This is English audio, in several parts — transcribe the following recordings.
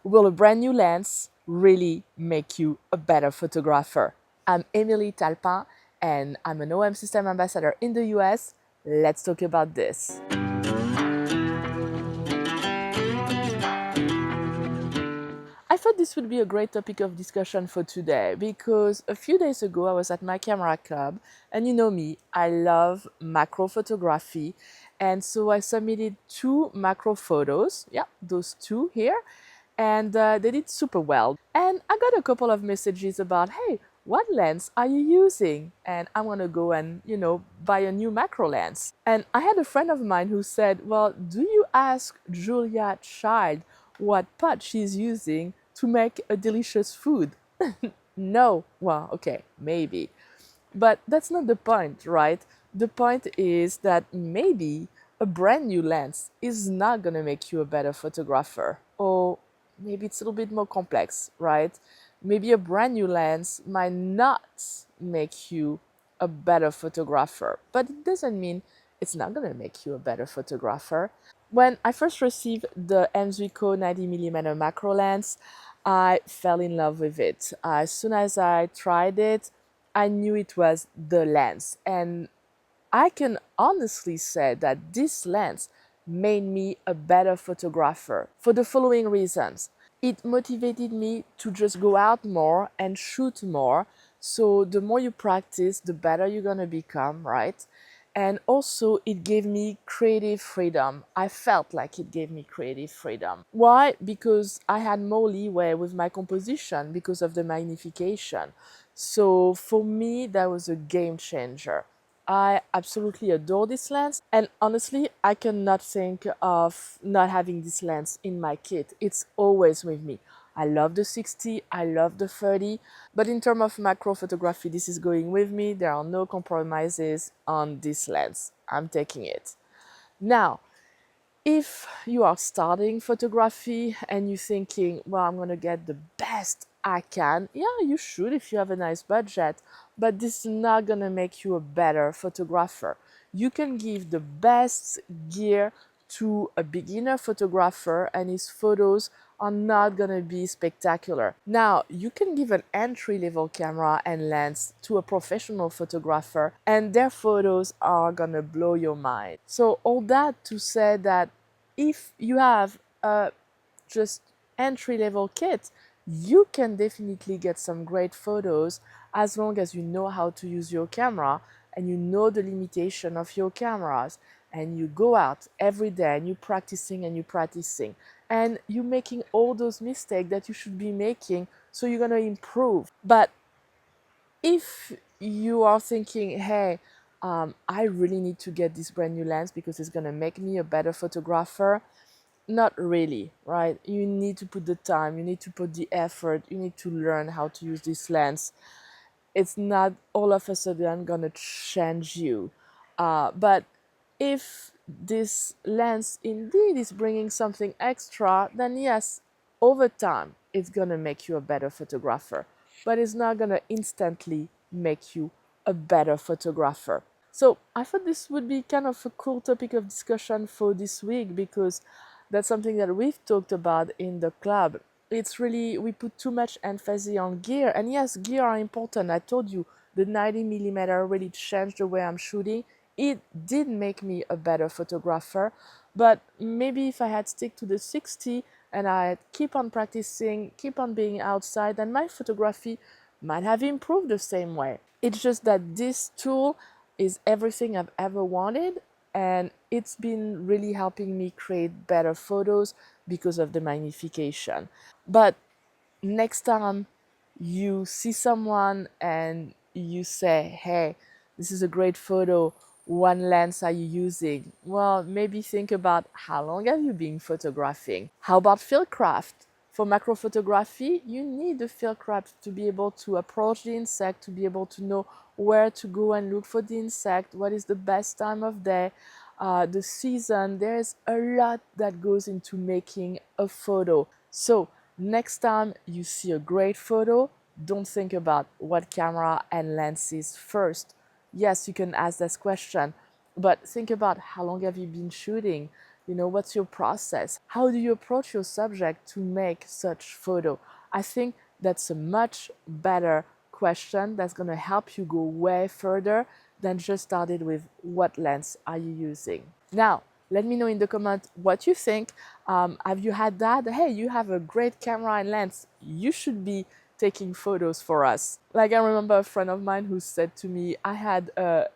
Will a brand new lens really make you a better photographer? I'm Emily Talpin and I'm an OM System Ambassador in the US. Let's talk about this. I thought this would be a great topic of discussion for today because a few days ago I was at my camera club, and you know me, I love macro photography, and so I submitted two macro photos, yeah, those two here, and they did super well. And I got a couple of messages about, hey, what lens are you using? And I want to go and, buy a new macro lens. And I had a friend of mine who said, well, do you ask Julia Child what pot she's using to make a delicious food? No. Well, okay, maybe. But that's not the point, right? The point is that maybe a brand new lens is not going to make you a better photographer. Or maybe it's a little bit more complex, right? Maybe a brand new lens might not make you a better photographer, but it doesn't mean it's not going to make you a better photographer. When I first received the m.zuiko 90mm macro lens, I fell in love with it. As soon as I tried it, I knew it was the lens. And I can honestly say that this lens made me a better photographer for the following reasons. It motivated me to just go out more and shoot more. So the more you practice, the better you're going to become, right? And also, it gave me creative freedom. I felt like it gave me creative freedom. Why? Because I had more leeway with my composition because of the magnification. So for me, that was a game changer. I absolutely adore this lens, and honestly, I cannot think of not having this lens in my kit. It's always with me. I love the 60, I love the 30, but in terms of macro photography, this is going with me. There are no compromises on this lens. I'm taking it. Now, if you are starting photography and you're thinking, well, I'm going to get the best I can, yeah, you should if you have a nice budget, but this is not going to make you a better photographer. You can give the best gear to a beginner photographer and his photos are not going to be spectacular. Now, you can give an entry-level camera and lens to a professional photographer and their photos are going to blow your mind. So all that to say that if you have a just entry-level kit, you can definitely get some great photos as long as you know how to use your camera and you know the limitation of your cameras, and you go out every day and you're practicing and you're making all those mistakes that you should be making, so you're going to improve. But if you are thinking, hey, I really need to get this brand new lens because it's going to make me a better photographer, not really, right? You need to put the time, you need to put the effort, you need to learn how to use this lens. It's not all of a sudden gonna change you. But if this lens indeed is bringing something extra, then yes, over time, it's gonna make you a better photographer. But it's not gonna instantly make you a better photographer. So I thought this would be kind of a cool topic of discussion for this week because that's something that we've talked about in the club. It's really, we put too much emphasis on gear. And yes, gear are important. I told you the 90mm really changed the way I'm shooting. It did make me a better photographer. But maybe if I had stick to the 60 and I keep on practicing, keep on being outside, then my photography might have improved the same way. It's just that this tool is everything I've ever wanted, and it's been really helping me create better photos because of the magnification. But next time you see someone and you say, hey, this is a great photo, what lens are you using? Well, maybe think about how long have you been photographing? How about fieldcraft? For macro photography, you need the fieldcraft to be able to approach the insect, to be able to know where to go and look for the insect, what is the best time of day, the season. There's a lot that goes into making a photo. So next time you see a great photo, don't think about what camera and lenses first. Yes, you can ask this question, but think about how long have you been shooting? what's your process? How do you approach your subject to make such photo? I think that's a much better question that's going to help you go way further than just started with what lens are you using. Now, let me know in the comment what you think. Have you had that? Hey, you have a great camera and lens. You should be taking photos for us. Like I remember a friend of mine who said to me, I had a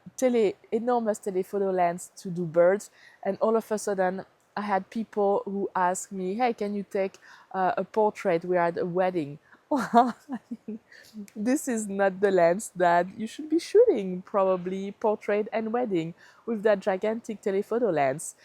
enormous telephoto lens to do birds, and all of a sudden I had people who asked me, hey, can you take a portrait? We're at a wedding. Well, I mean, this is not the lens that you should be shooting, probably portrait and wedding with that gigantic telephoto lens.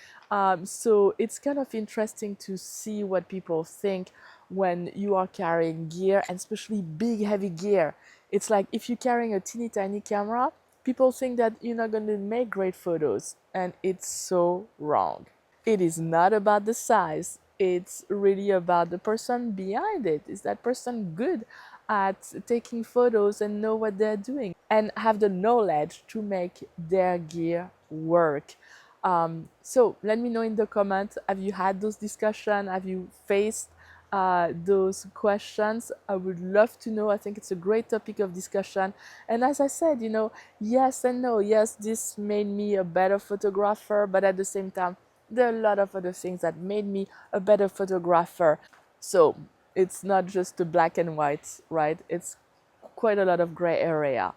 So it's kind of interesting to see what people think when you are carrying gear, and especially big, heavy gear. It's like if you're carrying a teeny tiny camera, people think that you're not going to make great photos, and it's so wrong. It is not about the size. It's really about the person behind it. Is that person good at taking photos and know what they're doing and have the knowledge to make their gear work? So let me know in the comments, have you had those discussions? Have you faced those questions? I would love to know. I think it's a great topic of discussion. And as I said, yes and no. Yes, this made me a better photographer, but at the same time, there are a lot of other things that made me a better photographer. So it's not just the black and white, right? It's quite a lot of gray area.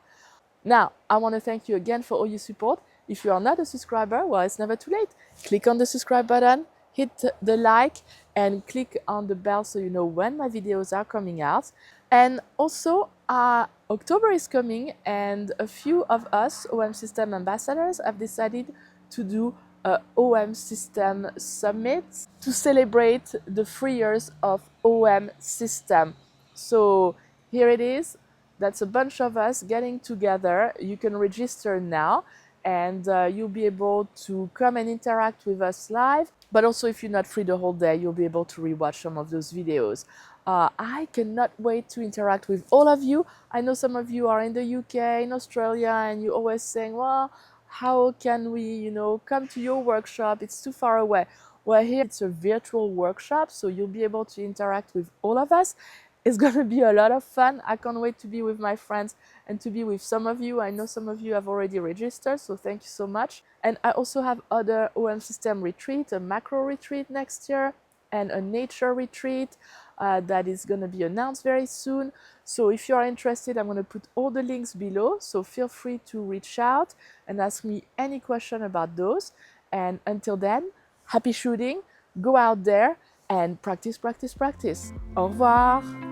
Now, I want to thank you again for all your support. If you are not a subscriber, well, it's never too late. Click on the subscribe button, hit the like, and click on the bell so you know when my videos are coming out. And also, October is coming, and a few of us OM System ambassadors have decided to do a OM System Summit to celebrate the 3 years of OM System. So here it is. That's a bunch of us getting together. You can register now, and you'll be able to come and interact with us live. But also, if you're not free the whole day, you'll be able to rewatch some of those videos. I cannot wait to interact with all of you. I know some of you are in the UK, in Australia, and you're always saying, well, how can we, come to your workshop? It's too far away. Well, here it's a virtual workshop, so you'll be able to interact with all of us. It's going to be a lot of fun. I can't wait to be with my friends and to be with some of you. I know some of you have already registered, so thank you so much. And I also have other OM System retreat, a macro retreat next year, and a nature retreat that is going to be announced very soon. So if you are interested, I'm going to put all the links below. So feel free to reach out and ask me any question about those. And until then, happy shooting. Go out there and practice, practice, practice. Au revoir.